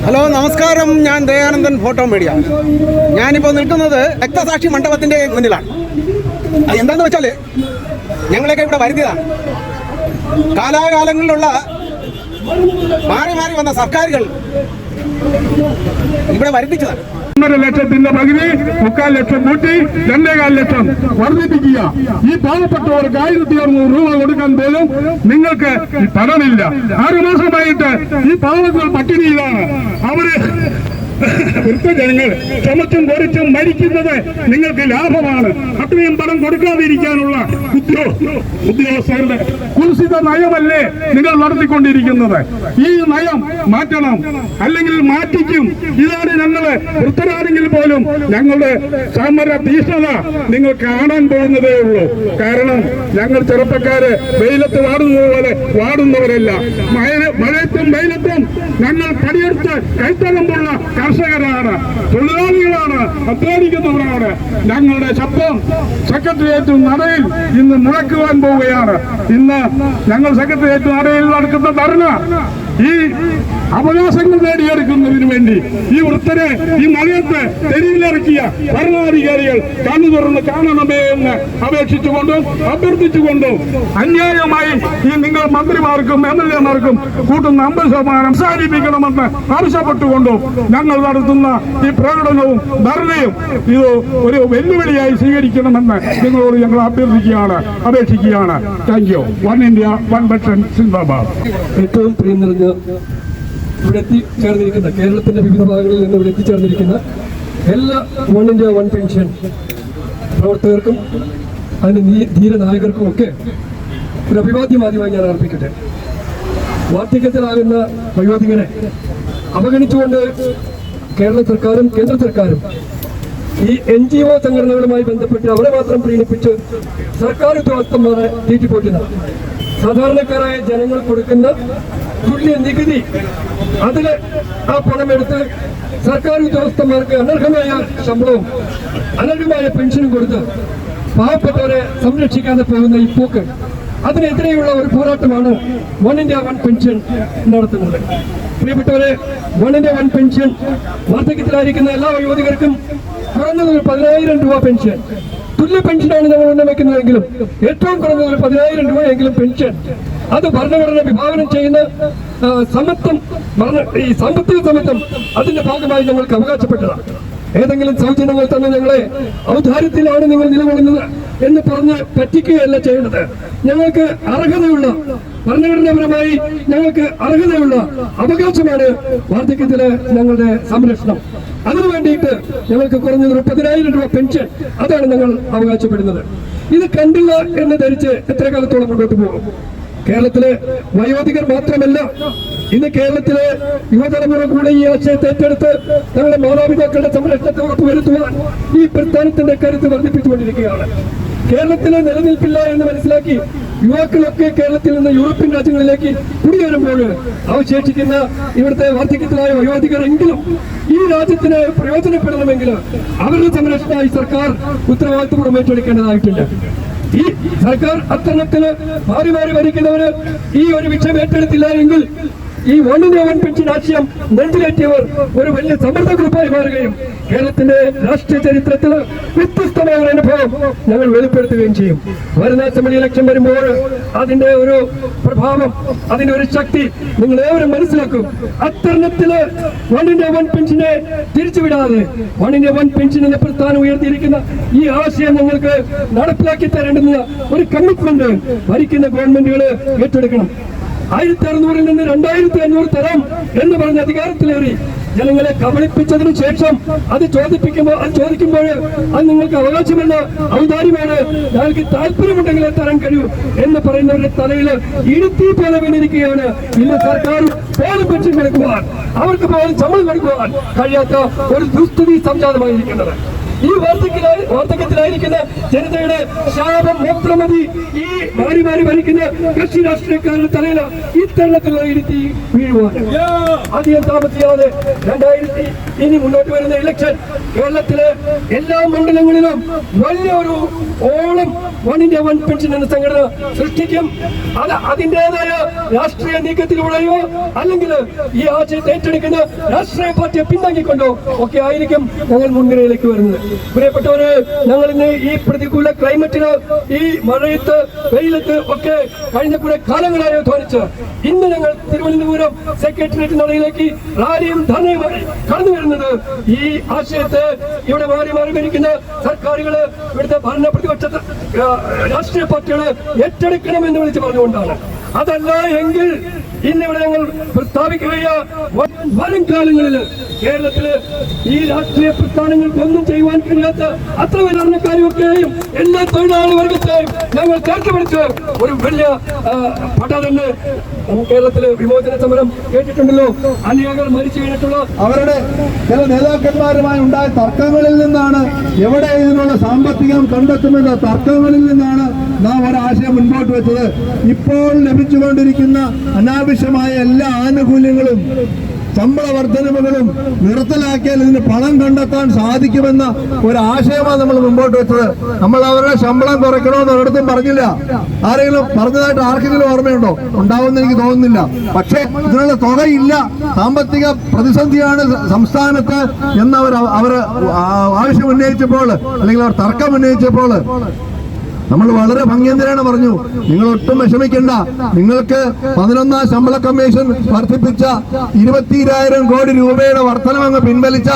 Hello, നമസ്കാരം. ഞാൻ Dayanandan, photo media. ഞാനിപ്പോൾ നിൽക്കുന്നത് രക്തസാക്ഷി മണ്ഡപത്തിൻ്റെ മുന്നിലാണ്. എന്താണെന്ന് വെച്ചാൽ ഞങ്ങളൊക്കെ ഇവിടെ വരുന്നതാണ്. കാലാകാലങ്ങളിലുള്ള മാറി മാറി വന്ന സർക്കാരുകൾ ഇവിടെ വരുത്തിച്ചതാണ്. 1.5 ലക്ഷത്തിന്റെ പകുതി 3/4 ലക്ഷം കൂട്ടി 2.25 ലക്ഷം വർദ്ധിപ്പിക്കുക. ഈ പാവപ്പെട്ടവർക്ക് 1600 രൂപ കൊടുക്കാൻ പോലും നിങ്ങൾക്ക് പണമില്ല. 6 മാസമായിട്ട് ഈ പാവങ്ങൾ പട്ടിണിയിലാണ്. അവര് വൃദ്ധജനങ്ങൾ ചുമച്ചും കൊറിച്ചും മരിക്കുന്നത് നിങ്ങൾക്ക് ലാഭമാണ്. അത്രയും പണം കൊടുക്കാതിരിക്കാനുള്ള ഉദ്യോഗസ്ഥരുടെ കുൽസിത നയമല്ലേ നിങ്ങൾ നടത്തിക്കൊണ്ടിരിക്കുന്നത്? ഈ നയം മാറ്റണം, അല്ലെങ്കിൽ മാറ്റിക്കും. ഇതാണ് ഞങ്ങള് വൃദ്ധരാണെങ്കിൽ പോലും ഞങ്ങളുടെ സമര തീഷ്ണത നിങ്ങൾ കാണാൻ പോകുന്നതേ ഉള്ളൂ. കാരണം ഞങ്ങൾ ചെറുപ്പക്കാര് വെയിലത്ത് വാടുന്നത് പോലെ വാടുന്നവരല്ല. മഴയത്തും വെയിലത്തും ഞങ്ങൾ പണിയെടുത്ത് കൈത്തകമ്പുള്ള കർഷകരാണ്, തൊഴിലാളികളാണ്, അധ്വാനിക്കുന്നവരാണ്. ഞങ്ങളുടെ ശബ്ദം സെക്രട്ടേറിയറ്റ് നടയിൽ ഇന്ന് മുഴക്കുവാൻ പോവുകയാണ്. ഇന്ന് ഞങ്ങൾ സെക്രട്ടേറിയറ്റ് നടയിൽ നടക്കുന്ന ധർണ ഈ അവകാശങ്ങൾ നേടിയെടുക്കുന്നതിന് വേണ്ടി ഈ വൃദ്ധരെ ഈ മഴയത്ത് തെരുവിലിറക്കിയ ഭരണാധികാരികൾ കണ്ണു തുറന്ന് കാണണമേ എന്ന് അപേക്ഷിച്ചുകൊണ്ടും അഭ്യർത്ഥിച്ചുകൊണ്ടും അന്യായമായി ഈ നിങ്ങൾ മന്ത്രിമാർക്കും MLA-മാർക്കും കൂട്ടുന്ന 50% അവസാനിപ്പിക്കണമെന്ന് ആവശ്യപ്പെട്ടുകൊണ്ടും ഞങ്ങൾ നടത്തുന്ന ഈ പ്രകടനവും ധർണയും ഇത് ഒരു വെല്ലുവിളിയായി സ്വീകരിക്കണമെന്ന് നിങ്ങളോട് ഞങ്ങൾ അഭ്യർത്ഥിക്കുകയാണ്, അപേക്ഷിക്കുകയാണ്. Thank you. One India, one pension സിന്ദാബാദ്. ഏറ്റവും പ്രിയം നിറഞ്ഞ ഇവിടെ എത്തിച്ചേർന്നിരിക്കുന്ന കേരളത്തിന്റെ വിവിധ ഭാഗങ്ങളിൽ നിന്ന് ഇവിടെ എത്തിച്ചേർന്നിരിക്കുന്ന എല്ലാ വൺ ഇന്ത്യ വൺ പെൻഷൻ പ്രവർത്തകർക്കും അതിന്റെ ധീരനായകർക്കും ഒക്കെ ഒരു അഭിവാദ്യമാദ്യമായി ഞാൻ അർപ്പിക്കട്ടെ. വാർദ്ധക്യത്തിലാകുന്ന വയോധികരെ അവഗണിച്ചുകൊണ്ട് കേരള സർക്കാരും കേന്ദ്ര സർക്കാരും ഈ NGO സംഘടനകളുമായി ബന്ധപ്പെട്ട് അവരെ മാത്രം പ്രീണിപ്പിച്ച് സർക്കാർ ഉദ്യോഗസ്ഥന്മാരെ തീറ്റിപ്പോറ്റുന്ന സാധാരണക്കാരായ ജനങ്ങൾ കൊടുക്കുന്ന തുല്യ നികുതി അതിൽ ആ പണമെടുത്ത് സർക്കാർ ഉദ്യോഗസ്ഥന്മാർക്ക് അനർഹമായ ശമ്പളവും അനർഹമായ പെൻഷനും കൊടുത്ത് പാവപ്പെട്ടവരെ സംരക്ഷിക്കാതെ പോകുന്ന ഈ പോക്ക്, അതിനെതിരെയുള്ള ഒരു പോരാട്ടമാണ് വൺ ഇന്ത്യ വൺ പെൻഷൻ നടത്തുന്നത്. പ്രിയപ്പെട്ടവരെ, വൺ ഇന്ത്യ വൺ പെൻഷൻ വാർദ്ധക്യത്തിലായിരിക്കുന്ന എല്ലാ വയോധികർക്കും കുറഞ്ഞത് 10,000 രൂപ പെൻഷൻ, തുല്യ പെൻഷനാണ് നമ്മൾ ഉന്നയിക്കുന്നതെങ്കിലും ഏറ്റവും കുറഞ്ഞത് 10,000 രൂപയെങ്കിലും പെൻഷൻ, അത് ഭരണഘടന വിഭാവനം ചെയ്യുന്ന സമത്വം, ഈ സാമ്പത്തിക സമത്വം അതിന്റെ ഭാഗമായി ഞങ്ങൾക്ക് അവകാശപ്പെട്ടതാണ്. ഏതെങ്കിലും സൗജന്യങ്ങൾ തന്നെ ഞങ്ങളെ ഔദാര്യത്തിലാണ് നിങ്ങൾ നിലകൊള്ളുന്നത് എന്ന് പറഞ്ഞ് പറ്റിക്കുകയല്ല ചെയ്യേണ്ടത്. ഞങ്ങൾക്ക് അർഹതയുള്ള, ഭരണഘടനാപരമായി ഞങ്ങൾക്ക് അർഹതയുള്ള അവകാശമാണ് വാർദ്ധക്യത്തിലെ ഞങ്ങളുടെ സംരക്ഷണം. അതിനു വേണ്ടിയിട്ട് ഞങ്ങൾക്ക് കുറഞ്ഞത് 10,000 രൂപ പെൻഷൻ, അതാണ് ഞങ്ങൾ അവകാശപ്പെടുന്നത്. ഇത് കണ്ടില്ല എന്ന് ധരിച്ച് എത്ര കാലത്തോളം മുന്നോട്ട് പോകും? കേരളത്തിലെ വയോധികർ മാത്രമല്ല, ഇന്ന് കേരളത്തിലെ യുവതലമുറ കൂടെ ഈ ആശയത്തെ ഏറ്റെടുത്ത് തങ്ങളുടെ മാതാപിതാക്കളുടെ സംരക്ഷണത്തെ ഉറപ്പുവരുത്തുവാൻ ഈ പ്രസ്ഥാനത്തിന്റെ കരുത്ത് വർദ്ധിപ്പിച്ചുകൊണ്ടിരിക്കുകയാണ്. കേരളത്തിലെ നിലനിൽപ്പില്ല എന്ന് മനസ്സിലാക്കി യുവാക്കളൊക്കെ കേരളത്തിൽ നിന്ന് യൂറോപ്യൻ രാജ്യങ്ങളിലേക്ക് കുടിയേറുമ്പോൾ അവശേഷിക്കുന്ന ഇവിടുത്തെ വാർദ്ധക്യത്തിലായ വയോധികർ എങ്കിലും ഈ രാജ്യത്തിന് പ്രയോജനപ്പെടണമെങ്കിൽ അവരുടെ സംരക്ഷണമായി സർക്കാർ ഉത്തരവാദിത്വം ഏറ്റെടുക്കേണ്ടതായിട്ടുണ്ട്. ഈ സർക്കാർ അത്തരത്തില് മാറി മാറി ഭരിക്കുന്നവര് ഈ ഒരു വിഷയം ഏറ്റെടുത്തില്ല എങ്കിൽ ഈ വൺ ഇന്ത്യ വൺ പെൻഷൻ ആശയം നെഞ്ചിലേറ്റിയവർ ഒരു വലിയ സമ്മർദ്ദ ഗ്രൂപ്പായി മാറുകയും കേരളത്തിന്റെ രാഷ്ട്രീയ ചരിത്രത്തിൽ വ്യത്യസ്തമായ ഒരു അനുഭവം ഞങ്ങൾ വെളിപ്പെടുത്തുകയും ചെയ്യും. വരുന്ന അസംബ്ലി ഇലക്ഷൻ വരുമ്പോൾ അതിന്റെ ഒരു പ്രഭാവം, അതിന്റെ ഒരു ശക്തി നിങ്ങൾ ഏവരും മനസ്സിലാക്കും. അത്തരത്തില് വൺ ഇന്ത്യ വൺ പെൻഷനെ തിരിച്ചുവിടാതെ വൺ ഇന്ത്യ വൺ പെൻഷൻ എന്ന പ്രസ്ഥാനം ഉയർത്തിയിരിക്കുന്ന ഈ ആശയം ഞങ്ങൾക്ക് നടപ്പിലാക്കി തരേണ്ടുന്ന ഒരു കമ്മിറ്റ്മെന്റ് ഭരിക്കുന്ന ഗവൺമെന്റുകൾ ഏറ്റെടുക്കണം. 1600 നിന്ന് 2500 തരാം എന്ന് പറഞ്ഞ് അധികാരത്തിലേറി ജനങ്ങളെ കബളിപ്പിച്ചതിനു ശേഷം അത് ചോദിക്കുമ്പോൾ അത് നിങ്ങൾക്ക് അവകാശമല്ല, ഔദാര്യമാണ്, ഞങ്ങൾക്ക് താല്പര്യമുണ്ടെങ്കിലേ തരാൻ കഴിയൂ എന്ന് പറയുന്നവരുടെ തലയിൽ ഇടുത്തി പോലെ വീണിരിക്കുകയാണ്. ഇന്ന് സർക്കാർ പോലും പെൻഷൻ കൊടുക്കുവാൻ, അവർക്ക് പോലും ശമ്പളം കൊടുക്കുവാൻ കഴിയാത്ത ഒരു ദുസ്ഥിതി സംജാതമായിരിക്കുന്നത്. ഈ വാർദ്ധക്യത്തിലായിരിക്കുന്ന ജനതയുടെ ശാപം മാത്രമതി ഈ മാറി മാറി ഭരിക്കുന്ന കക്ഷി രാഷ്ട്രീയക്കാരുടെ തലയിൽ ഇത്തരണത്തിലുള്ള ഇരുത്തി വീഴുവാൻ. അധികം താമസിയാതെ ഇനി മുന്നോട്ട് വരുന്ന ഇലക്ഷൻ കേരളത്തിലെ എല്ലാ മണ്ഡലങ്ങളിലും വലിയൊരു ഓളം 1-in-1 പെൻഷൻ എന്ന സംഘടന സൃഷ്ടിക്കും. അത് അതിൻ്റെതായ രാഷ്ട്രീയ നീക്കത്തിലൂടെയോ അല്ലെങ്കിൽ ഈ ആശയത്തെ ഏറ്റെടുക്കുന്ന രാഷ്ട്രീയ പാർട്ടിയെ പിന്താങ്ങിക്കൊണ്ടോ ഒക്കെ ആയിരിക്കും ഞങ്ങൾ മുൻനിരയിലേക്ക് വരുന്നത്. പ്രിയപ്പെട്ടവരെ, ഞങ്ങൾ ഇന്ന് ഈ പ്രതികൂല ക്ലൈമറ്റിന്, ഈ മഴയത്ത്, വെയിലത്ത് ഒക്കെ കഴിഞ്ഞ കുറെ കാലങ്ങളായി ധ്വനിച്ച് ഇന്ന് ഞങ്ങൾ തിരുവനന്തപുരം സെക്രട്ടേറിയറ്റ് നടയിലേക്ക് റാലിയും ധർണയുമായി കടന്നു വരുന്നത് ഈ ആശയത്തെ ഇവിടെ മാറി മാറി ഭരിക്കുന്ന സർക്കാരുകള്, ഇവിടുത്തെ ഭരണ പ്രതിപക്ഷ രാഷ്ട്രീയ പാർട്ടികള് ഏറ്റെടുക്കണമെന്ന് വിളിച്ച് പറഞ്ഞുകൊണ്ടാണ്. അതല്ല എങ്കിൽ ഇന്നിവിടെ ഞങ്ങൾ പ്രസ്താവിക്കുകയ വരും കാലങ്ങളിൽ കേരളത്തില് ഈ രാഷ്ട്രീയ പ്രസ്ഥാനങ്ങൾക്കൊന്നും ചെയ്യുവാൻ കഴിയാത്ത അത്ര ഭരണക്കാരെയൊക്കെയും എല്ലാ തൊഴിലാളി വർഗത്തെയും ഞങ്ങൾ ചേർത്ത് പിടിച്ച് ഒരു വലിയ പട തന്നെ കേരളത്തിലെ വിമോചന സമരം കേട്ടിട്ടുണ്ടല്ലോ. അനേകർ മരിച്ചു വീണിട്ടുള്ള അവരുടെ ചില നേതാക്കന്മാരുമായി ഉണ്ടായ തർക്കങ്ങളിൽ നിന്നാണ്, എവിടെ ഇതിനുള്ള സാമ്പത്തികം കണ്ടെത്തുമെന്ന തർക്കങ്ങളിൽ നിന്നാണ് നാം ഒരാശയം മുൻപോട്ട് വെച്ചത്. ഇപ്പോൾ ലഭിച്ചുകൊണ്ടിരിക്കുന്ന അനാവശ്യമായ എല്ലാ ആനുകൂല്യങ്ങളും ശമ്പള വർധനവുകളും നിർത്തലാക്കിയാൽ ഇതിന് പണം കണ്ടെത്താൻ സാധിക്കുമെന്ന ഒരാശയമാണ് നമ്മൾ മുമ്പോട്ട് വെച്ചത്. നമ്മൾ അവരുടെ ശമ്പളം കുറയ്ക്കണമെന്ന് ഒരിടത്തും പറഞ്ഞില്ല. ആരെങ്കിലും പറഞ്ഞതായിട്ട് ആർക്കെങ്കിലും ഓർമ്മയുണ്ടോ? ഉണ്ടാവുമെന്ന് എനിക്ക് തോന്നുന്നില്ല. പക്ഷേ ഇതിനുള്ള തുകയില്ല, സാമ്പത്തിക പ്രതിസന്ധിയാണ് സംസ്ഥാനത്ത് എന്ന് അവർ ആവശ്യം ഉന്നയിച്ചപ്പോൾ, അല്ലെങ്കിൽ അവർ തർക്കം ഉന്നയിച്ചപ്പോൾ നമ്മൾ വളരെ ഭംഗ്യന്തരാണ് പറഞ്ഞു, നിങ്ങൾ ഒട്ടും വിഷമിക്കണ്ട, നിങ്ങൾക്ക് 11ാം ശമ്പള കമ്മീഷൻ വർദ്ധിപ്പിച്ച 22,000 കോടി രൂപയുടെ വർധനം അങ്ങ് പിൻവലിച്ച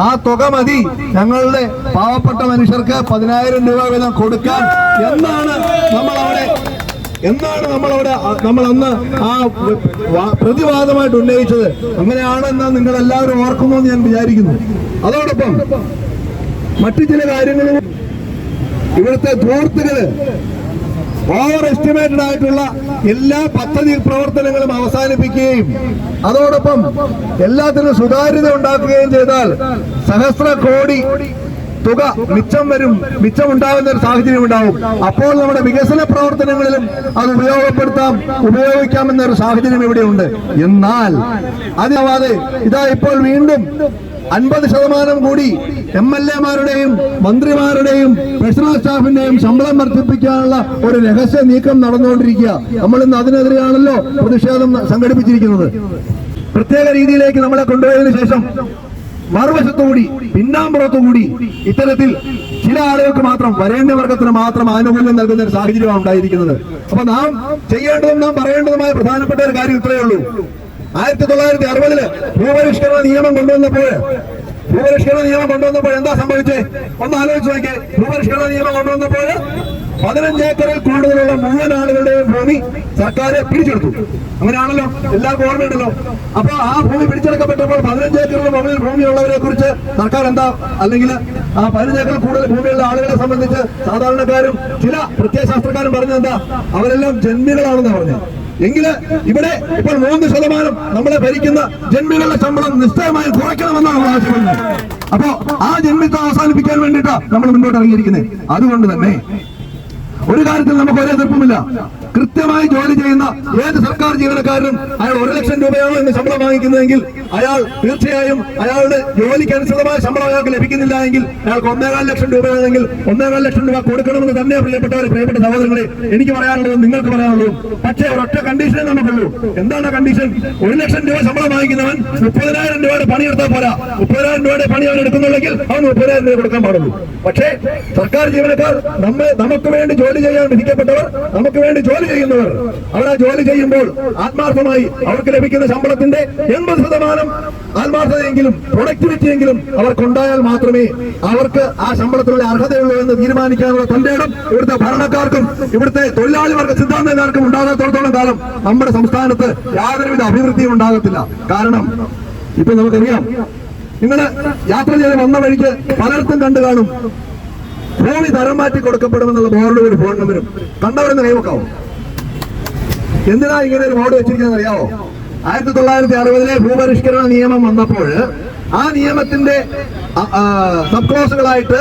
ആ തുക മതി ഞങ്ങളുടെ പാവപ്പെട്ട മനുഷ്യർക്ക് 10,000 രൂപ വീതം കൊടുക്കാൻ എന്നാണ് നമ്മൾ അന്ന് ആ പ്രതിവാദമായിട്ട് ഉന്നയിച്ചത്. അങ്ങനെയാണെന്ന് നിങ്ങൾ എല്ലാവരും ഓർക്കുന്നു എന്ന് ഞാൻ വിചാരിക്കുന്നു. അതോടൊപ്പം മറ്റു ചില കാര്യങ്ങളും ഇവിടുത്തെ ധൂർത്തുകള് ഓവർ എസ്റ്റിമേറ്റഡ് ആയിട്ടുള്ള എല്ലാ പദ്ധതി പ്രവർത്തനങ്ങളും അവസാനിപ്പിക്കുകയും അതോടൊപ്പം എല്ലാത്തിനും സുതാര്യത ഉണ്ടാക്കുകയും ചെയ്താൽ സഹസ്ര കോടി തുക മിച്ചമുണ്ടാകുന്ന ഒരു സാഹചര്യം ഉണ്ടാവും. അപ്പോൾ നമ്മുടെ വികസന പ്രവർത്തനങ്ങളിലും അത് ഉപയോഗിക്കാമെന്നൊരു സാഹചര്യം ഇവിടെയുണ്ട്. എന്നാൽ അതിനാവാതെ ഇതാ ഇപ്പോൾ വീണ്ടും 50% കൂടി MLA-മാരുടെയും മന്ത്രിമാരുടെയും പേഴ്സണൽ സ്റ്റാഫിന്റെയും ശമ്പളം വർദ്ധിപ്പിക്കാനുള്ള ഒരു രഹസ്യ നീക്കം നടന്നുകൊണ്ടിരിക്കുക. നമ്മൾ ഇന്ന് അതിനെതിരെയാണല്ലോ പ്രതിഷേധം സംഘടിപ്പിച്ചിരിക്കുന്നത്. പ്രത്യേക രീതിയിലേക്ക് നമ്മളെ കൊണ്ടുപോയതിനു ശേഷം മറുവശത്തുകൂടി പിന്നാമ്പുറത്തുകൂടി ഇത്തരത്തിൽ ചില ആളുകൾക്ക് മാത്രം, വരേണ്യവർഗത്തിന് മാത്രം ആനുകൂല്യം നൽകുന്ന ഒരു സാഹചര്യമാണ് ഉണ്ടായിരിക്കുന്നത്. അപ്പൊ നാം ചെയ്യേണ്ടതും നാം പറയേണ്ടതുമായ പ്രധാനപ്പെട്ട ഒരു കാര്യം ഇത്രയേ ഉള്ളൂ. 1960 ഭൂപരിഷ്കരണ നിയമം കൊണ്ടുവന്നപ്പോൾ എന്താ സംഭവിച്ചേ? ഒന്ന് ആലോചിച്ച് നോക്കിയേ. ഭൂപരിഷ്കരണ നിയമം കൊണ്ടുവന്നപ്പോൾ 15 ഏക്കറിൽ കൂടുതലുള്ള മുഴുവൻ ആളുകളുടെയും ഭൂമി സർക്കാർ പിടിച്ചെടുത്തു. അങ്ങനെയാണല്ലോ, എല്ലാവർക്കും ഓർമ്മയുണ്ടല്ലോ. അപ്പൊ ആ ഭൂമി പിടിച്ചെടുക്കപ്പെട്ടപ്പോൾ 15 ഏക്കറിന് മുകളിൽ ഭൂമിയുള്ളവരെ കുറിച്ച് സർക്കാർ എന്താ, അല്ലെങ്കിൽ ആ 15 ഏക്കറിൽ കൂടുതൽ ഭൂമിയുള്ള ആളുകളെ സംബന്ധിച്ച് സാധാരണക്കാരും ചില പ്രത്യയശാസ്ത്രക്കാരും പറഞ്ഞെന്താ, അവരെല്ലാം ജന്മികളാണെന്ന് പറഞ്ഞു. എങ്കില് ഇവിടെ ഇപ്പോൾ 3% നമ്മളെ ഭരിക്കുന്ന ജന്മികളുടെ ശമ്പളം നിശ്ചയമായും കുറയ്ക്കണമെന്നാണ് ആവശ്യപ്പെടുന്നത്. അപ്പോ ആ ജന്മിത്വം അവസാനിപ്പിക്കാൻ വേണ്ടിയിട്ടാണ് നമ്മൾ മുന്നോട്ട് ഇറങ്ങിയിരിക്കുന്നത്. അതുകൊണ്ട് തന്നെ ഒരു കാര്യത്തിൽ നമുക്ക് ഒരേ എതിർപ്പുമില്ല. കൃത്യമായി ജോലി ചെയ്യുന്ന ഏത് സർക്കാർ ജീവനക്കാരനും അയാൾ 1 ലക്ഷം രൂപയാണോ എന്ന് ശമ്പളം വാങ്ങിക്കുന്നതെങ്കിൽ അയാൾ തീർച്ചയായും അയാളുടെ ജോലിക്ക് അനുസൃതമായ ശമ്പളം അയാൾക്ക് ലഭിക്കുന്നില്ല എങ്കിൽ അയാൾക്ക് 1.25 ലക്ഷം രൂപയാണെങ്കിൽ 1.25 ലക്ഷം രൂപ കൊടുക്കണമെന്ന് തന്നെ പ്രിയപ്പെട്ട സഹോദരങ്ങളെ എനിക്ക് പറയാനുള്ളത്, നിങ്ങൾക്ക് പറയാനുള്ളൂ. പക്ഷേ ഒരൊറ്റ കണ്ടീഷനേ നമുക്കുള്ളൂ. എന്താണ് കണ്ടീഷൻ? 1 ലക്ഷം രൂപ ശമ്പളം വാങ്ങിക്കുന്നവൻ 30,000 രൂപയുടെ പണിയെടുത്താൽ പോരാ. 30,000 രൂപയുടെ പണി അവൻ എടുക്കുന്നുണ്ടെങ്കിൽ അവൻ 30,000 രൂപ കൊടുക്കാൻ പാടുള്ളൂ. പക്ഷേ സർക്കാർ ജീവനക്കാർ നമുക്ക് വേണ്ടി ജോലി ചെയ്യാൻ വിധിക്കപ്പെട്ടവർ, നമുക്ക് വേണ്ടി ജോലി ചെയ്യുന്നവർ, അവർ ആ ജോലി ചെയ്യുമ്പോൾ ആത്മാർത്ഥമായി അവർക്ക് ലഭിക്കുന്ന ശമ്പളത്തിന്റെ 80% ആത്മാർത്ഥതയെങ്കിലും പ്രൊഡക്ടിവിറ്റിയെങ്കിലും അവർക്കുണ്ടായാൽ മാത്രമേ അവർക്ക് ആ ശമ്പളത്തിനുള്ള അർഹതയുള്ളൂ എന്ന് തീരുമാനിക്കാനുള്ള തന്റെ ഇടം ഇവിടുത്തെ ഭരണക്കാർക്കും ഇവിടുത്തെ തൊഴിലാളി വർഗ സിദ്ധാന്തക്കാർക്കും ഉണ്ടാകാത്തോളം കാലം നമ്മുടെ സംസ്ഥാനത്ത് യാതൊരുവിധ അഭിവൃദ്ധിയും ഉണ്ടാകത്തില്ല. കാരണം ഇപ്പൊ നമുക്കറിയാം, നിങ്ങൾ യാത്ര ചെയ്ത് വന്ന വഴിക്ക് പലർക്കും കണ്ടു കാണും, ഭൂമി തരം മാറ്റി കൊടുക്കപ്പെടുമെന്നുള്ള ബോർഡ് ഒരു ഫോൺ നമ്പരും കണ്ടവരെന്ന് കൈവക്കാവും. എന്തിനാ ഇങ്ങനെ ഒരു ബോർഡ് വെച്ചിരിക്കുന്നത് അറിയാവോ? 1960 ഭൂപരിഷ്കരണ നിയമം വന്നപ്പോൾ ആ നിയമത്തിന്റെ സബ് ക്ലോസുകളായിട്ട്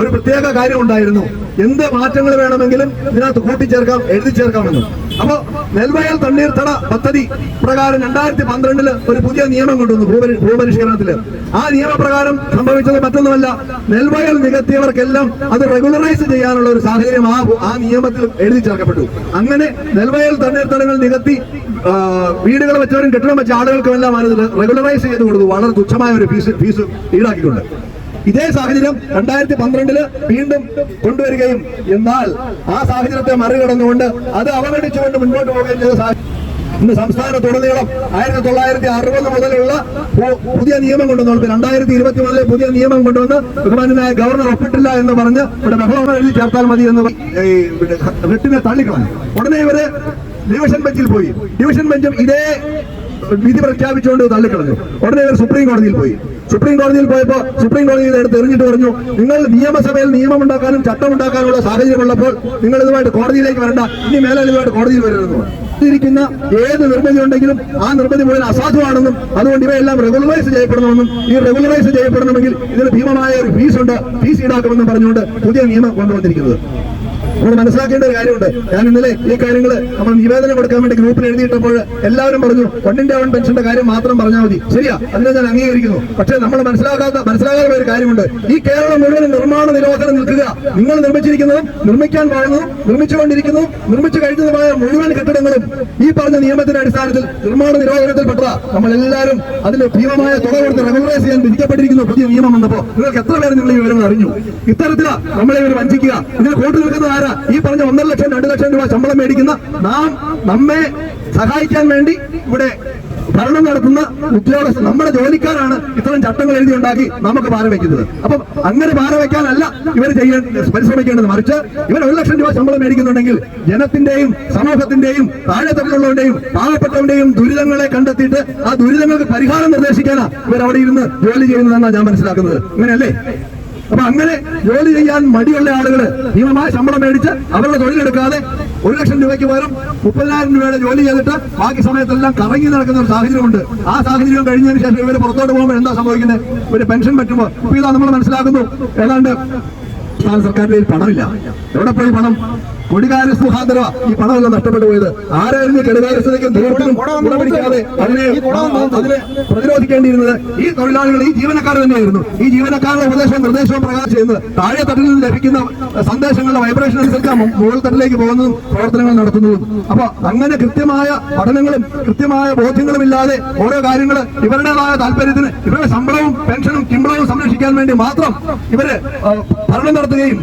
ഒരു പ്രത്യേക കാര്യം ഉണ്ടായിരുന്നു. എന്ത് മാറ്റങ്ങൾ വേണമെങ്കിലും ഇതിനകത്ത് കൂട്ടിച്ചേർക്കാം, എഴുതി ചേർക്കാമെന്ന്. അപ്പോ നെൽവയൽ തണ്ണീർത്തട പദ്ധതി പ്രകാരം 2012 ഒരു പുതിയ നിയമം കൊണ്ടുവന്നു ഭൂപരിഷ്കരണത്തില്. ആ നിയമപ്രകാരം സംഭവിച്ചത് മറ്റൊന്നുമല്ല, നെൽവയൽ നികത്തിയവർക്കെല്ലാം അത് റെഗുലറൈസ് ചെയ്യാനുള്ള ഒരു സാഹചര്യം ആ നിയമത്തിൽ എഴുതി ചേർക്കപ്പെട്ടു. അങ്ങനെ നെൽവയൽ തണ്ണീർത്തടങ്ങൾ നികത്തി വീടുകൾ വെച്ചവരും കെട്ടിടം വെച്ച ആളുകൾക്കും എല്ലാം അത് റെഗുലറൈസ് ചെയ്ത് കൊടുത്തു, വളരെ തുച്ഛമായ ഒരു ഫീസ് ഈടാക്കിക്കൊണ്ട്. ഇതേ സാഹചര്യം 2012 വീണ്ടും കൊണ്ടുവരികയും എന്നാൽ ആ സാഹചര്യത്തെ മറികടന്നുകൊണ്ട് അത് അവഗണിച്ചുകൊണ്ട് മുൻപോട്ട് പോവുകയും ചെയ്ത ഇന്ന് സംസ്ഥാനത്തുടനീളം 1960 മുതലുള്ള പുതിയ നിയമം കൊണ്ടുവന്നു. 2020 മുതൽ പുതിയ നിയമം കൊണ്ടുവന്ന് ബഹുമാനായ ഗവർണർ ഒപ്പിട്ടില്ല എന്ന് പറഞ്ഞ് ഇവിടെ ബഹളം എഴുതി ചേർത്താൽ മതി എന്ന് റിട്ടിനെ തള്ളിക്കളഞ്ഞു. ഉടനെ ഇവര് ഡിവിഷൻ ബെഞ്ചിൽ പോയി. ഡിവിഷൻ ബെഞ്ചും ഇതേ വിധി പ്രഖ്യാപിച്ചുകൊണ്ട് തള്ളിക്കളഞ്ഞു. ഉടനെ ഇവർ സുപ്രീം കോടതിയിൽ പോയി. സുപ്രീം കോടതിയിൽ പോയപ്പോൾ സുപ്രീം കോടതി ഇതെടുത്ത് എറിഞ്ഞിട്ട് പറഞ്ഞു, നിങ്ങൾ നിയമസഭയിൽ നിയമം ഉണ്ടാക്കാനും ചട്ടം ഉണ്ടാക്കാനുള്ള സാഹചര്യമുള്ളപ്പോൾ നിങ്ങൾ ഇതുമായിട്ട് കോടതിയിലേക്ക് വരണ്ട, ഇനി മേലെ ഇതുമായിട്ട് കോടതിയിൽ വരരുതെന്ന് ഇരിക്കുന്ന ഏത് നിർമ്മിതി ഉണ്ടെങ്കിലും ആ നിർമ്മിതി മുഴുവൻ അസാധുവാണെന്നും അതുകൊണ്ട് ഇവയെല്ലാം റെഗുലറൈസ് ചെയ്യപ്പെടണമെന്നും ഈ റെഗുലറൈസ് ചെയ്യപ്പെടണമെങ്കിൽ ഇതിന് ഭീമമായ ഒരു ഫീസ് ഈടാക്കുമെന്നും പറഞ്ഞുകൊണ്ട് പുതിയ നിയമം കൊണ്ടുവന്നിരിക്കുന്നത്. നമ്മൾ മനസ്സിലാക്കേണ്ട ഒരു കാര്യമുണ്ട്. ഞാൻ ഇന്നലെ ഈ കാര്യങ്ങൾ നമ്മൾ നിവേദനം കൊടുക്കാൻ വേണ്ടി ഗ്രൂപ്പിൽ എഴുതിയിട്ടപ്പോൾ എല്ലാവരും പറഞ്ഞു 1 പെൻഷന്റെ കാര്യം മാത്രം പറഞ്ഞാൽ മതി. ശരിയാ, അതിനെ ഞാൻ അംഗീകരിക്കുന്നു. പക്ഷേ നമ്മൾ മനസ്സിലാകാത്ത ഒരു കാര്യമുണ്ട്. ഈ കേരളം മുഴുവൻ നിർമ്മാണ നിരോധനം നിൽക്കുക. നിങ്ങൾ നിർമ്മിച്ചിരിക്കുന്നതും നിർമ്മിക്കാൻ പോകുന്നതും നിർമ്മിച്ചുകൊണ്ടിരിക്കുന്നതും നിർമ്മിച്ചു കഴിഞ്ഞതുമായ മുഴുവൻ കെട്ടിടങ്ങളും ഈ പറഞ്ഞ നിയമത്തിന്റെ അടിസ്ഥാനത്തിൽ നിർമ്മാണ നിരോധനത്തിൽപ്പെട്ടതാ. നമ്മളെല്ലാവരും അതിന് ഭീമമായ തുക കൊടുത്ത് റെഗുലറൈസ് ചെയ്യാൻ വിധിക്കപ്പെട്ടിരിക്കുന്നു. പുതിയ നിയമം വന്നപ്പോൾ നിങ്ങൾക്ക് എത്ര പേര് നിങ്ങൾ ഈ വിവരം അറിഞ്ഞു? ഇത്തരത്തിലാ നമ്മളെ ഇവർ വഞ്ചിക്കുക. ഇതിന് കൂട്ടു നിൽക്കുന്ന ആരാ? ഈ പറഞ്ഞ 1.5 ലക്ഷം 2 ലക്ഷം രൂപ ശമ്പളം മേടിക്കുന്ന നമ്മെ സഹായിക്കാൻ വേണ്ടി ഇവിടെ ഭരണം നടത്തുന്ന ഉദ്യോഗസ്ഥർ, നമ്മുടെ ജോലിക്കാരാണ് ഇത്തരം ചട്ടങ്ങൾ എഴുതി ഉണ്ടാക്കി നമുക്ക് ഭാരം വയ്ക്കുന്നത്. അപ്പം അങ്ങനെ ഭാരം വയ്ക്കാനല്ല ഇവർ പരിശ്രമിക്കേണ്ടത്. മറിച്ച് ഇവർ 1 ലക്ഷം രൂപ ശമ്പളം മേടിക്കുന്നുണ്ടെങ്കിൽ ജനത്തിന്റെയും സമൂഹത്തിന്റെയും താഴെത്തട്ടിലുള്ളവരുടെയും പാവപ്പെട്ടവന്റെയും ദുരിതങ്ങളെ കണ്ടെത്തിയിട്ട് ആ ദുരിതങ്ങൾക്ക് പരിഹാരം നിർദ്ദേശിക്കാനാണ് ഇവർ അവിടെ ഇരുന്ന് ജോലി ചെയ്യുന്നതെന്നാണ് ഞാൻ മനസ്സിലാക്കുന്നത്. അങ്ങനെയല്ലേ? അപ്പൊ അങ്ങനെ ജോലി ചെയ്യാൻ മടിയുള്ള ആളുകള് ഭീമമായ ശമ്പളം മേടിച്ച് അവരുടെ തൊഴിലെടുക്കാതെ 1 ലക്ഷം രൂപയ്ക്ക് പകരം 30,000 രൂപയുടെ ജോലി ചെയ്തിട്ട് ബാക്കി സമയത്തെല്ലാം കറങ്ങി നടക്കുന്ന ഒരു സാഹചര്യമുണ്ട്. ആ സാഹചര്യം കഴിഞ്ഞതിന് ശേഷം ഇവര് പുറത്തോട്ട് പോകുമ്പോൾ എന്താ സംഭവിക്കുന്നത്? ഒരു പെൻഷൻ പറ്റുമ്പോൾ ഇപ്പൊ ഇതാ നമ്മൾ മനസ്സിലാക്കുന്നു, ഏതാണ്ട് സംസ്ഥാന സർക്കാരിന്റെ പണമില്ല. എവിടെ പോയി പണം? കൊടികാര്യസ്ഥ മുഖാന്തരമാ ഈ പണമെല്ലാം നഷ്ടപ്പെട്ടു പോയത്. ആരായിരുന്നു കെടുകാര്യസ്ഥതയ്ക്കും ദൂരത്തിനും ഗുണപിടിക്കാതെ അതിനെ പ്രതിരോധിക്കേണ്ടിയിരുന്നത്? ഈ തൊഴിലാളികൾ, ഈ ജീവനക്കാർ തന്നെയായിരുന്നു. ഈ ജീവനക്കാരുടെ നിർദ്ദേശവും പ്രകാരം ചെയ്യുന്നത് താഴെ തട്ടിൽ നിന്ന് ലഭിക്കുന്ന സന്ദേശങ്ങളുടെ വൈബ്രേഷൻ അനുസരിച്ച് മുകൾ തട്ടിലേക്ക് പോകുന്നതും പ്രവർത്തനങ്ങൾ നടത്തുന്നതും. അപ്പൊ അങ്ങനെ കൃത്യമായ പഠനങ്ങളും കൃത്യമായ ബോധ്യങ്ങളുമില്ലാതെ ഓരോ കാര്യങ്ങൾ ഇവരുടേതായ താല്പര്യത്തിന് ഇവരുടെ ശമ്പളവും പെൻഷനും കിമ്പളവും സംരക്ഷിക്കാൻ വേണ്ടി മാത്രം ഇവര് ഭരണം നടത്തുകയും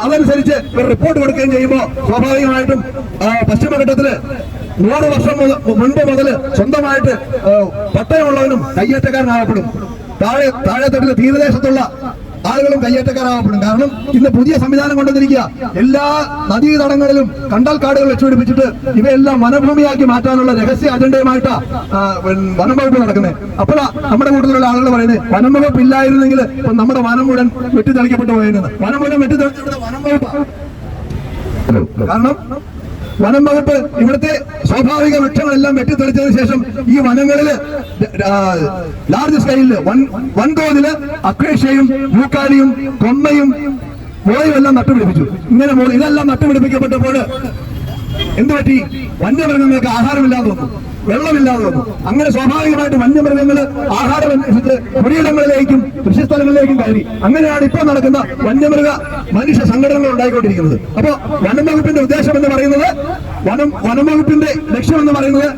അതനുസരിച്ച് ഇവർ റിപ്പോർട്ട് കൊടുക്കുകയും ചെയ്യുമ്പോൾ സ്വാഭാവികമായിട്ടും പശ്ചിമഘട്ടത്തില് 100 വർഷം മുൻപ് മുതൽ സ്വന്തമായിട്ട് പട്ടയമുള്ളവനും കയ്യേറ്റക്കാരനാകപ്പെടും. താഴെത്തട്ടിലെ തീരദേശത്തുള്ള ആളുകളും കയ്യേറ്റക്കാരാകപ്പെടും. കാരണം ഇന്ന് പുതിയ സംവിധാനം കൊണ്ടുവന്നിരിക്കുക. എല്ലാ നദീതടങ്ങളിലും കണ്ടൽക്കാടുകൾ വെച്ചുപിടിപ്പിച്ചിട്ട് ഇവയെല്ലാം വനഭൂമിയാക്കി മാറ്റാനുള്ള രഹസ്യ അജണ്ടയുമായിട്ടാ വനം വകുപ്പ് നടക്കുന്നത്. അപ്പോഴാ നമ്മുടെ കൂട്ടത്തിലുള്ള ആളുകൾ പറയുന്നത് വനം വകുപ്പ് ഇല്ലായിരുന്നെങ്കിൽ ഇപ്പൊ നമ്മുടെ വനം മുഴുവൻ വെട്ടിത്തെളിക്കപ്പെട്ടു പോയിരുന്നു. വനം മുഴുവൻ വെട്ടിത്തെളിച്ചിട്ട് വനം വകുപ്പ്. കാരണം വനം വകുപ്പ് ഇവിടുത്തെ സ്വാഭാവിക വൃക്ഷങ്ങളെല്ലാം വെട്ടിത്തെളിച്ചതിന് ശേഷം ഈ വനങ്ങളില് ലാർജ് സ്കെയിലില് വൻതോതില് അക്വേഷ്യയും മൂക്കാലിയും കൊന്നയും മുളയും എല്ലാം നട്ടുപിടിപ്പിച്ചു. ഇങ്ങനെ ഇതെല്ലാം നട്ടുപിടിപ്പിക്കപ്പെട്ടപ്പോൾ എന്തുപറ്റി? വന്യമൃഗങ്ങൾക്ക് ആഹാരമില്ലാതെ വന്നു, വെള്ളമില്ലാതെ വന്നു. അങ്ങനെ സ്വാഭാവികമായിട്ട് വന്യമൃഗങ്ങൾ ആഹാരം അനുസരിച്ച് പുരയിടങ്ങളിലേക്കും കൃഷിസ്ഥലങ്ങളിലേക്കും കയറി. അങ്ങനെയാണ് ഇപ്പോൾ നടക്കുന്ന വന്യമൃഗ മനുഷ്യ സംഘടനകൾ ഉണ്ടായിക്കൊണ്ടിരിക്കുന്നത്. അപ്പോ വനം വകുപ്പിന്റെ ഉദ്ദേശം എന്ന് പറയുന്നത്, വനം വകുപ്പിന്റെ ലക്ഷ്യം എന്ന് പറയുന്നത്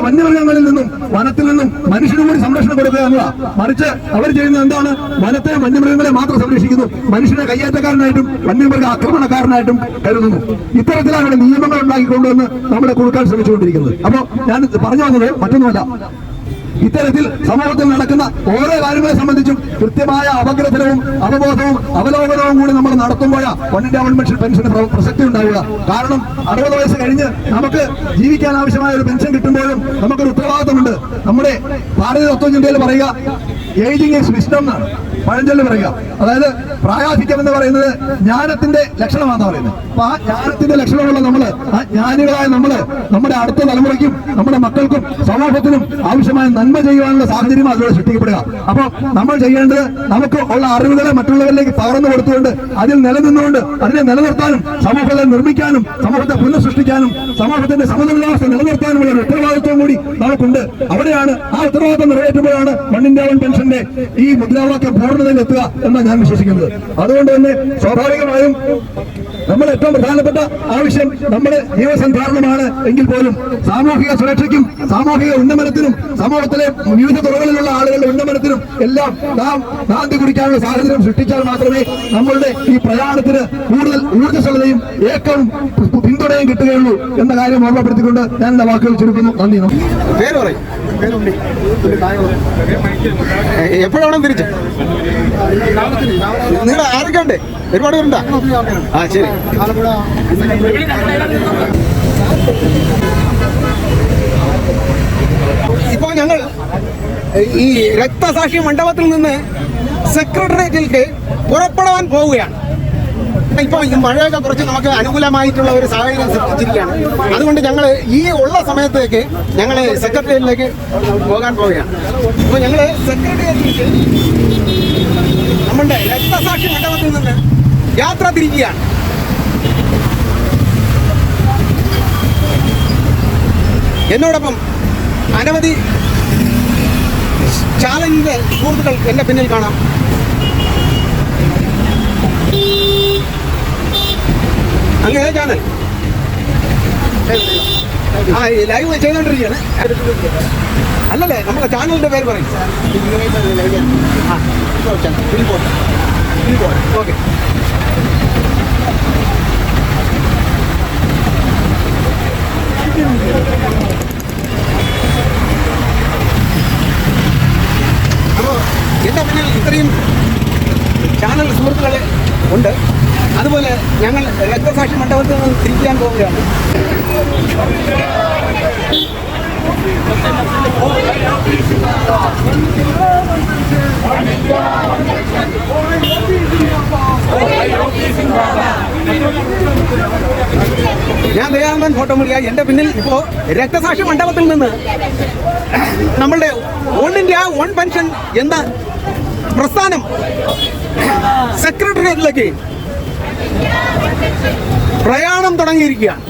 വന്യമൃഗങ്ങളിൽ നിന്നും വനത്തിൽ നിന്നും മനുഷ്യനും കൂടി സംരക്ഷണം കൊടുക്കുക എന്നതാണ്. മറിച്ച് അവർ ചെയ്യുന്നത് എന്താണ്? വനത്തെ വന്യമൃഗങ്ങളെ മാത്രം സംരക്ഷിക്കുന്നു, മനുഷ്യനെ കയ്യേറ്റക്കാരനായിട്ടും വന്യമൃഗ ആക്രമണക്കാരനായിട്ടും കരുതുന്നു. ഇത്തരത്തിലാണ് നിയമങ്ങൾ ഉണ്ടാക്കിക്കൊണ്ടുവന്ന് നമ്മളെ കൊടുക്കാൻ ശ്രമിച്ചുകൊണ്ടിരിക്കുന്നത്. അപ്പോ ഞാൻ പറഞ്ഞു വന്നത് മറ്റൊന്നുമല്ല, ഇത്തരത്തിൽ സമൂഹത്തിൽ നടക്കുന്ന ഓരോ കാര്യങ്ങളെ സംബന്ധിച്ചും കൃത്യമായ അപഗ്രഥനവും അവബോധവും അവലോകനവും കൂടി നമ്മൾ നടത്തുമ്പോഴാണ് 1 പെൻഷന് പ്രസക്തി ഉണ്ടാവുക. കാരണം 60 വയസ്സ് കഴിഞ്ഞ് നമുക്ക് ജീവിക്കാൻ ആവശ്യമായ ഒരു പെൻഷൻ കിട്ടുമ്പോഴും നമുക്കൊരു ഉത്തരവാദിത്തമുണ്ട്. നമ്മുടെ ഭാരതീയ തത്വചിന്തയിൽ പറയുക ഏജിങ് ഈസ് വിസ്ഡം എന്നാണ് പഴഞ്ചൊല്ല് പറയുക. അതായത് പ്രായാധിക്യം എന്ന് പറയുന്നത് ജ്ഞാനത്തിന്റെ ലക്ഷണമാണെന്ന് പറയുന്നത്. അപ്പൊ ആ ജ്ഞാനത്തിന്റെ ലക്ഷണമുള്ള നമ്മള്, ആ ജ്ഞാനികളായ നമ്മള് നമ്മുടെ അടുത്ത തലമുറയ്ക്കും നമ്മുടെ മക്കൾക്കും സമൂഹത്തിനും ആവശ്യമായ നന്മ ചെയ്യുവാനുള്ള സാഹചര്യം അതിലൂടെ സൃഷ്ടിക്കപ്പെടുക. അപ്പൊ നമ്മൾ ചെയ്യേണ്ടത് നമുക്ക് ഉള്ള അറിവുകളെ മറ്റുള്ളവരിലേക്ക് പകർന്നു കൊടുത്തുകൊണ്ട് അതിൽ നിലനിന്നുകൊണ്ട് അതിനെ നിലനിർത്താനും സമൂഹത്തെ നിർമ്മിക്കാനും സമൂഹത്തെ പുനഃസൃഷ്ടിക്കാനും സമൂഹത്തിന്റെ സമതുലിതാവസ്ഥ നിലനിർത്താനുമുള്ള ഒരു ഉത്തരവാദിത്വം കൂടി നമുക്കുണ്ട്. അവിടെയാണ് ആ ഉത്തരവാദിത്വം നിറവേറ്റുമ്പോഴാണ് 1 India 1 പെൻഷന്റെ ഈ മുദ്രാവാക്യം പൂർണ്ണതയിൽ എത്തുക എന്നാണ് ഞാൻ വിശ്വസിക്കുന്നത്. അതുകൊണ്ട് തന്നെ സ്വാഭാവികമായും നമ്മുടെ ഏറ്റവും പ്രധാനപ്പെട്ട ആവശ്യം നമ്മുടെ ജീവസന്ധാരണമാണ് എങ്കിൽ പോലും സാമൂഹിക സുരക്ഷയ്ക്കും സാമൂഹിക ഉന്നമനത്തിനും സമൂഹത്തിലെ വിവിധ തുറകളിലുള്ള ആളുകളുടെ ഉന്നമനത്തിനും എല്ലാം നാം നാന്തി കുടിക്കാനുള്ള സാഹചര്യം സൃഷ്ടിച്ചാൽ മാത്രമേ നമ്മളുടെ ഈ പ്രയാണത്തിന് കൂടുതൽ ഊർജ്ജസ്വലതയും ഏക്കവും പിന്തുണയും കിട്ടുകയുള്ളൂ എന്ന കാര്യം ഓർമ്മപ്പെടുത്തിക്കൊണ്ട് ഞാൻ എന്റെ വാക്കുകൾ ചുരുക്കുന്നു. നന്ദി. പേര് പറയും. എപ്പോഴാണ് തിരിച്ച് നിങ്ങൾ ആരൊക്കെ ഉണ്ട്? ഒരുപാട് പേരുണ്ടാ? ആ ശരി. ഇപ്പോ ഞങ്ങൾ ഈ രക്തസാക്ഷി മണ്ഡപത്തിൽ നിന്ന് സെക്രട്ടേറിയറ്റിലേക്ക് പുറപ്പെടാൻ പോവുകയാണ്. ഇപ്പൊ ഈ മഴയൊക്കെ കുറച്ച് നമുക്ക് അനുകൂലമായിട്ടുള്ള ഒരു സാഹചര്യം സൃഷ്ടിച്ചിരിക്കുകയാണ്. അതുകൊണ്ട് ഞങ്ങൾ ഈ ഉള്ള സമയത്തേക്ക് ഞങ്ങൾ സെക്രട്ടേറിയറ്റിലേക്ക് പോകാൻ പോവുകയാണ്. അപ്പോൾ ഞങ്ങൾ സെക്രട്ടേറിയറ്റിലേക്ക് നമ്മുടെ രക്തസാക്ഷി മണ്ഡപത്തിൽ നിന്ന് യാത്ര തിരിക്കുകയാണ്. എന്നോടൊപ്പം അനവധി ചാലഞ്ചിന്റെ സുഹൃത്തുക്കൾ എന്റെ പിന്നിൽ കാണാം. അങ്ങനെ ചാനൽ ലൈവ് ചെയ്തോണ്ടിരിക്കുകയാണ്. അല്ലല്ലേ, നമ്മുടെ ചാനലിന്റെ പേര് പറയും. ഓക്കെ. അപ്പോൾ എന്റെ പിന്നിൽ ഇത്രയും ചാനൽ സുഹൃത്തുക്കളെ ഉണ്ട്. അതുപോലെ ഞങ്ങൾ രക്തസാക്ഷി മണ്ഡപത്തിൽ നിന്ന് തിരിക്കാൻ പോവുകയാണ്. ഞാൻ ദയാനന്ദൻ ഫോട്ടോ മീഡിയ. എന്റെ പിന്നിൽ ഇപ്പോ രക്തസാക്ഷി മണ്ഡപത്തിൽ നിന്ന് നമ്മളുടെ 1 India 1 പെൻഷൻ എന്ന പ്രസ്ഥാനം സെക്രട്ടേറിയറ്റിലേക്ക് പ്രയാണം തുടങ്ങിയിരിക്കുകയാണ്.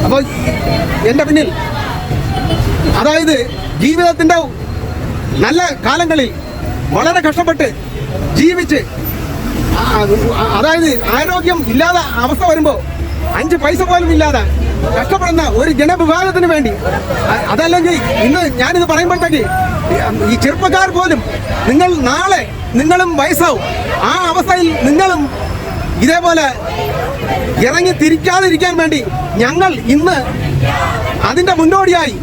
അപ്പോൾ എന്റെ പിന്നിൽ, അതായത് ജീവിതത്തിന്റെ നല്ല കാലങ്ങളിൽ വളരെ കഷ്ടപ്പെട്ട് ജീവിച്ച്, അതായത് ആരോഗ്യം ഇല്ലാതെ അവസ്ഥ വരുമ്പോൾ 5 പൈസ പോലും ഇല്ലാതെ കഷ്ടപ്പെടുന്ന ഒരു ജനവിഭാഗത്തിന് വേണ്ടി, അതല്ലെങ്കിൽ ഇന്ന് ഞാനിത് പറയുമ്പോഴത്തേക്ക് ഈ ചെറുപ്പക്കാർ പോലും, നിങ്ങൾ നാളെ നിങ്ങളും വയസ്സാവും. ആ അവസ്ഥയിൽ നിങ്ങളും ഇതേപോലെ ഇറങ്ങി തിരിക്കാതിരിക്കാൻ വേണ്ടി ഞങ്ങൾ ഇന്ന് അതിന്റെ മുന്നോടിയായി,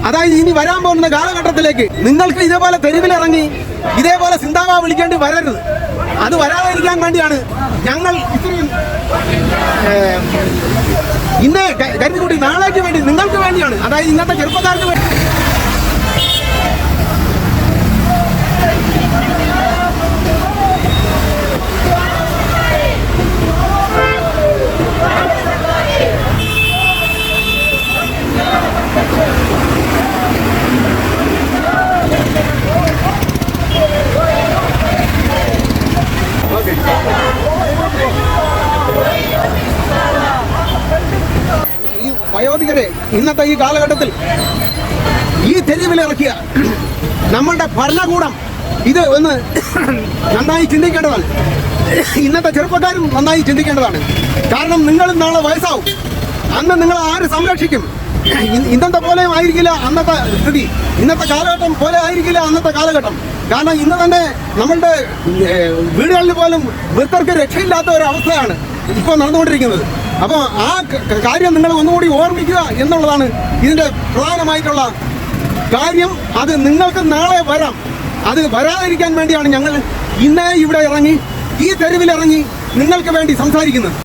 അതായത് ഇനി വരാൻ പോകുന്ന കാലഘട്ടത്തിലേക്ക് നിങ്ങൾക്ക് ഇതേപോലെ തെരുവിലിറങ്ങി ഇതേപോലെ സിന്താവ വിളിക്കേണ്ടി വരരുത്. അത് വരാതിരിക്കാൻ വേണ്ടിയാണ് ഞങ്ങൾ ഇത്രയും ഇന്ന് കരുതിക്കൂട്ടി നാളേക്ക് വേണ്ടി, നിങ്ങൾക്ക് വേണ്ടിയാണ്, അതായത് ഇന്നത്തെ ചെറുപ്പക്കാർക്ക് വേണ്ടി. ഈ വയോധികരെ ഇന്നത്തെ ഈ കാലഘട്ടത്തിൽ ഈ തെരുവിലിറക്കിയ നമ്മളുടെ ഭരണകൂടം ഇത് ഒന്ന് നന്നായി ചിന്തിക്കേണ്ടതാണ്. ഇന്നത്തെ ചെറുപ്പക്കാരും നന്നായി ചിന്തിക്കേണ്ടതാണ്. കാരണം നിങ്ങളും നാളെ വയസ്സാവും. അന്ന് നിങ്ങൾ ആര് സംരക്ഷിക്കും? ഇന്നത്തെ പോലെ ആയിരിക്കില്ല അന്നത്തെ സ്ഥിതി, ഇന്നത്തെ കാലഘട്ടം പോലെ ആയിരിക്കില്ല അന്നത്തെ കാലഘട്ടം. കാരണം ഇന്ന് തന്നെ നമ്മളുടെ വീടുകളിൽ പോലും വൃദ്ധർക്ക് രക്ഷയില്ലാത്ത ഒരു അവസ്ഥയാണ് ഇപ്പോൾ നടന്നുകൊണ്ടിരിക്കുന്നത്. അപ്പോൾ ആ കാര്യം നിങ്ങൾ ഒന്നുകൂടി ഓർമ്മിക്കുക എന്നുള്ളതാണ് ഇതിൻ്റെ പ്രധാനമായിട്ടുള്ള കാര്യം. അത് നിങ്ങൾക്ക് നാളെ വരാം. അത് വരാതിരിക്കാൻ വേണ്ടിയാണ് ഞങ്ങൾ ഇന്നേ ഇവിടെ ഇറങ്ങി, ഈ തെരുവിലിറങ്ങി നിങ്ങൾക്ക് വേണ്ടി സംസാരിക്കുന്നത്.